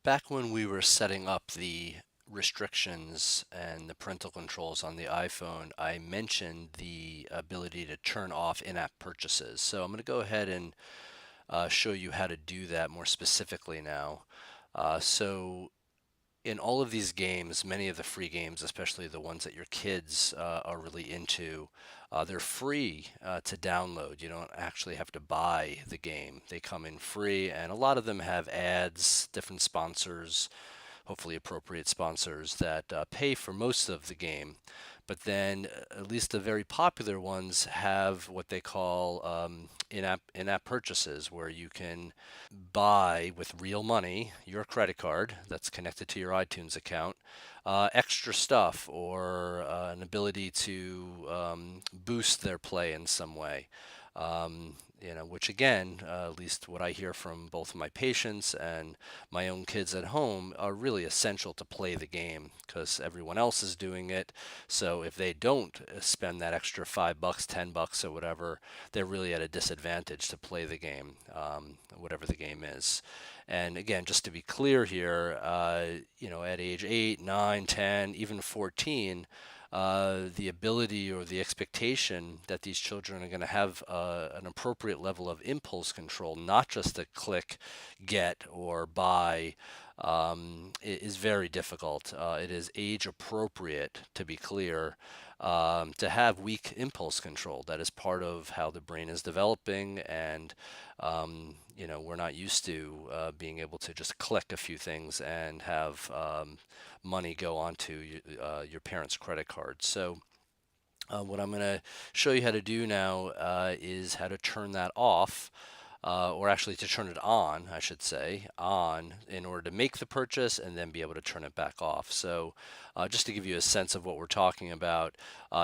Back when we were setting up the restrictions and the parental controls on the iPhone, I mentioned the ability to turn off in-app purchases. So I'm going to go ahead and show you how to do that more specifically now. So in all of these games, many of the free games, especially the ones that your kids are really into, they're free to download. You don't actually have to buy the game. They come in free, and a lot of them have ads, different sponsors, hopefully appropriate sponsors that pay for most of the game. But then, at least the very popular ones have what they call in-app purchases, where you can buy with real money your credit card that's connected to your iTunes account, extra stuff or an ability to boost their play in some way. Which again, at least what I hear from both of my patients and my own kids at home, are really essential to play the game because everyone else is doing it. So if they don't spend that extra $5, $10, or whatever, they're really at a disadvantage to play the game, whatever the game is. And again, just to be clear here, at age 8, 9, 10, even 14, the ability or the expectation that these children are going to have an appropriate level of impulse control, not just to click, get, or buy, is very difficult. It is age appropriate, to be clear, to have weak impulse control. That is part of how the brain is developing, and we're not used to being able to just click a few things and have money go onto your parents' credit card. So what I'm going to show you how to do now is how to turn that off, or actually to turn it on, I should say, on in order to make the purchase and then be able to turn it back off. So just to give you a sense of what we're talking about,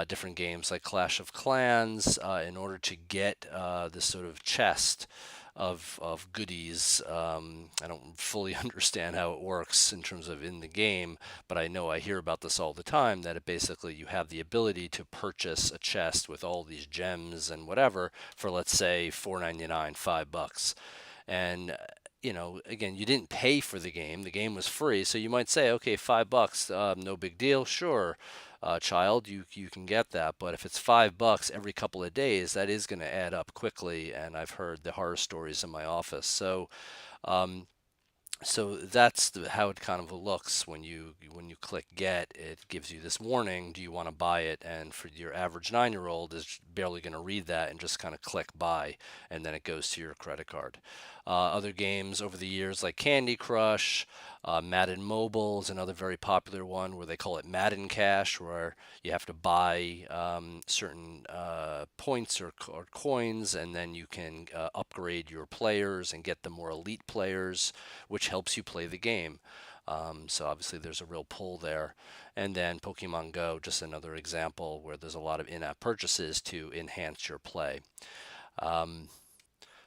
different games like Clash of Clans, in order to get this sort of chest of goodies. I don't fully understand how it works in terms of in the game, but I know I hear about this all the time, that it basically you have the ability to purchase a chest with all these gems and whatever for, let's say, $4.99, $5. And again, you didn't pay for the game. The game was free, so you might say, okay, $5, no big deal, sure. Child, you can get that. But if it's $5 every couple of days, that is going to add up quickly. And I've heard the horror stories in my office. Um, so that's how it kind of looks when you click get. It gives you this warning: do you want to buy it? And for your average 9-year-old is barely going to read that and just kind of click buy, and then it goes to your credit card. Other games over the years like Candy Crush, Madden Mobile is another very popular one where they call it Madden Cash, where you have to buy certain points or coins, and then you can upgrade your players and get the more elite players, which helps you play the game. So obviously there's a real pull there. And then Pokemon Go, just another example where there's a lot of in-app purchases to enhance your play. Um,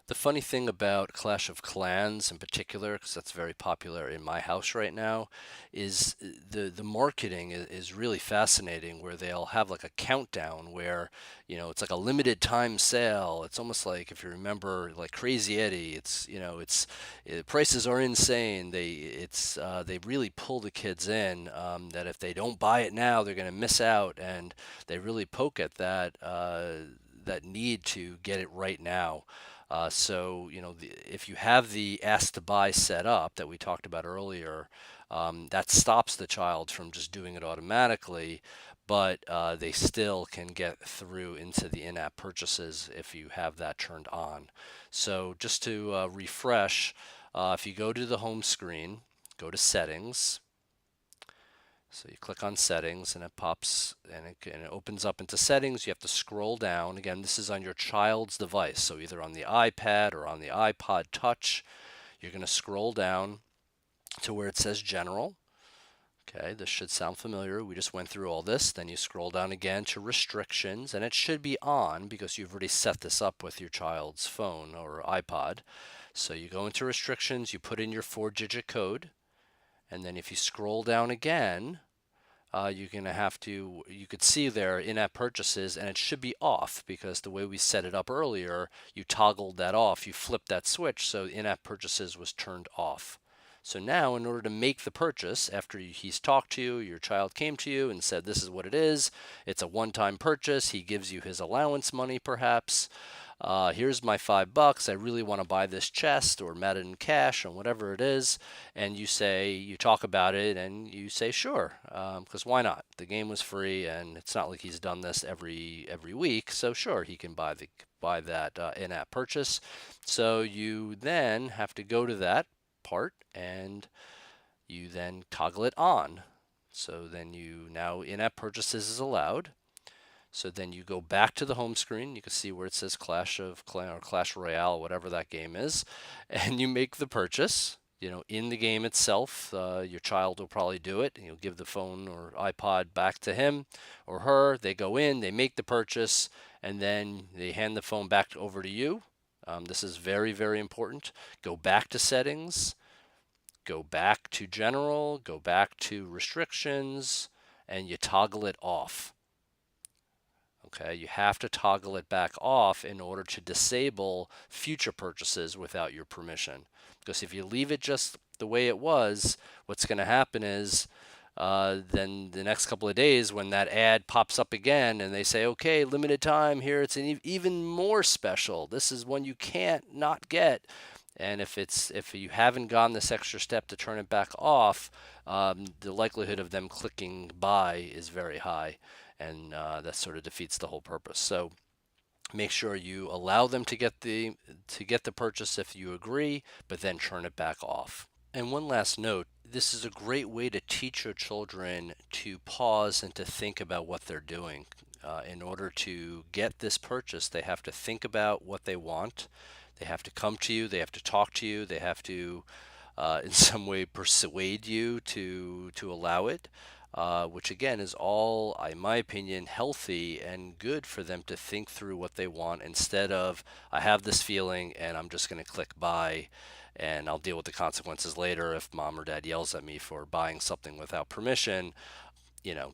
the funny thing about Clash of Clans in particular, because that's very popular in my house right now, is the marketing is really fascinating. Where they'll have like a countdown where it's like a limited time sale. It's almost like, if you remember, like Crazy Eddie. Prices are insane. They really pull the kids in. That if they don't buy it now, they're going to miss out, and they really poke at that need to get it right now. If you have the ask to buy set up that we talked about earlier, that stops the child from just doing it automatically, but they still can get through into the in-app purchases if you have that turned on. So just to refresh, if you go to the home screen, go to settings. So you click on settings and it pops and it opens up into settings. You have to scroll down. Again, this is on your child's device. So either on the iPad or on the iPod Touch, you're going to scroll down to where it says General. Okay, this should sound familiar. We just went through all this. Then you scroll down again to restrictions, and it should be on because you've already set this up with your child's phone or iPod. So you go into restrictions, you put in your 4-digit code, and then if you scroll down again, you're going to have to, you could see there in-app purchases, and it should be off because the way we set it up earlier, you toggled that off, you flipped that switch, so in-app purchases was turned off. So now, in order to make the purchase, after he's talked to you, your child came to you and said, this is what it is. It's a one-time purchase. He gives you his allowance money, perhaps. Here's my $5. I really want to buy this chest or Madden Cash or whatever it is. And you talk about it and you say, sure, because why not? The game was free and it's not like he's done this every week. So sure, he can buy that in-app purchase. So you then have to go to that part and you then toggle it on. So then now in-app purchases is allowed. So then you go back to the home screen. You can see where it says Clash of Clans or Clash Royale, whatever that game is, and you make the purchase. In the game itself, your child will probably do it. You'll give the phone or iPod back to him or her. They go in, they make the purchase, and then they hand the phone back over to you. This is very, very important. Go back to settings, go back to general, go back to restrictions, and you toggle it off. Okay, you have to toggle it back off in order to disable future purchases without your permission. Because if you leave it just the way it was, what's going to happen is then the next couple of days when that ad pops up again and they say, okay, limited time here, it's even more special. This is one you can't not get. And if you haven't gone this extra step to turn it back off, the likelihood of them clicking buy is very high, and that sort of defeats the whole purpose. So make sure you allow them to get the purchase if you agree, but then turn it back off. And one last note, this is a great way to teach your children to pause and to think about what they're doing. In order to get this purchase, they have to think about what they want. They have to come to you. They have to talk to you. They have to, in some way, persuade you to allow it. Which again is all, in my opinion, healthy and good for them to think through what they want instead of, I have this feeling and I'm just going to click buy and I'll deal with the consequences later if mom or dad yells at me for buying something without permission.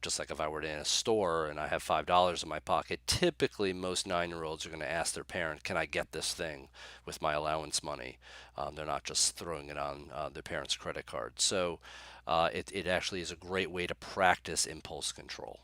Just like if I were in a store and I have $5 in my pocket, typically most 9-year-olds are going to ask their parent, can I get this thing with my allowance money? They're not just throwing it on their parent's credit card. So it actually is a great way to practice impulse control.